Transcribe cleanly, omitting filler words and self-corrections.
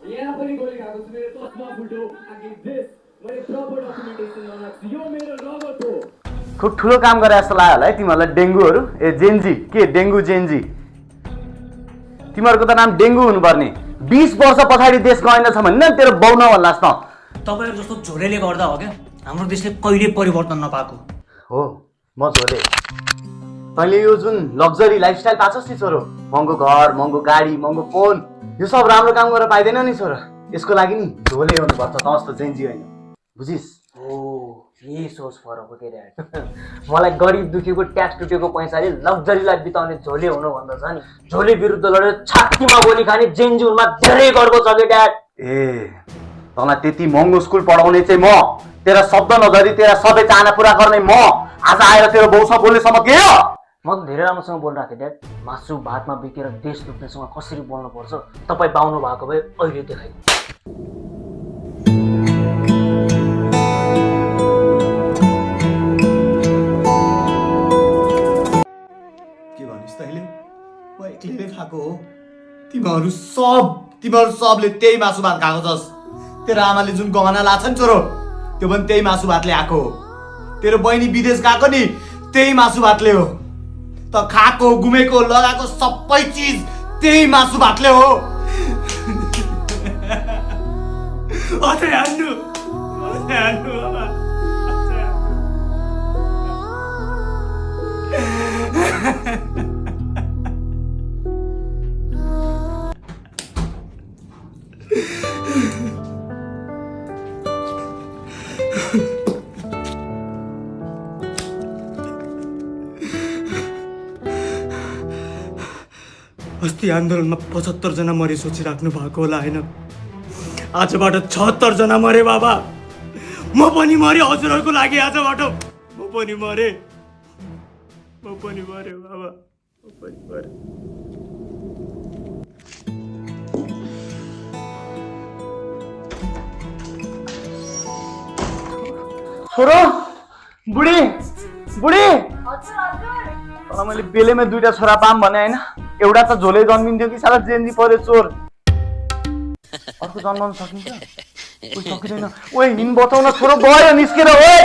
यहाँ पनि गोली खाएको छु मेरो तस्मा फुल्टो आगे दिस मैले प्रपर डकुमेन्टेसन बनाएको छु यो मेरो रगत हो खुब ठुलो काम गरे जस्तो लाग्यो होला है तिमीहरूलाई डेङ्गुहरू ए जेन्जी के डेङ्गु जेन्जी तिमीहरूको त नाम डेङ्गु हुनुपर्ने 20 वर्ष पछाडि देश गएनछ भने तेरो बाउ नभन्लास् त तपाईँहरू जस्तो झोलेले गर्दा हो क्या हाम्रो देशले कहिले परिवर्तन नपाएको हो म झोले तैँले यो जुन लग्जरी लाइफस्टाइल पाछस् नि छोरो महँगो घर महँगो गाडी महँगो फोन यो सब राम्रो काम गरेर पाइँदैन नि छोरो यसको लागि नि झोले हुनुपर्छ त जस्तो जेन्जी होइन बुझिस् हो यही सोच फरक हो के रे मलाई गरिब दुखीको ट्याक्स टुटेको पैसाले लग्जरी लाइफ बिताउने झोले हुनु भन्दा छ नि झोले विरुद्ध लडेर छातीमा गोली खाने जेन्जीमा धेरै गर्व छ के ड्याड ए तँलाई त्यति महँगो स्कुल पढाउने चाहिँ म तेरा शब्द नगरी तेरा सबै चाहना पुरा गर्ने म आज आएर तेरो बाउसँग बोल्नेसम्म के हो म त धेरै राम्रोसँग बोलिरहेको थिएँ ड्याड मासु भातमा बिकेर देश लुट्नेसँग कसरी बोल्नुपर्छ तपाईँ पाउनु भएको भए अहिले देखाइदिनु एक्लैले खाएको हो तिमीहरू सबले त्यही मासु भात खाएको छस् तेरो आमाले जुन गहना लाछ नि छोरो त्यो पनि त्यही मासु भातले आएको हो तेरो बहिनी विदेश गएको नि त्यही मासु भातले हो त खाएको घुमेको लगाएको सबै चिज त्यही मासु भातले हो अझै हान्नु बाबा अस्ति आन्दोलनमा 75 जना मरे सोचिराख्नु भएको होला होइन आजबाट 76 जना मरे बाबा म पनि मरे हजुरहरूको लागि आजबाट म पनि मरे बाबा म पनि मरे छोरो बुढी बुढी तर मैले बेलेमा 2टा छोरा पाम भने होइन एउटा त झोले जन्मिन्थ्यो कि साला जेन्जी पर्यो चोर अर्को जन्माउन सकिन्छ कोही सकिँदैन ओए हिँड बचाउन छोरो गयो निस्केर ओए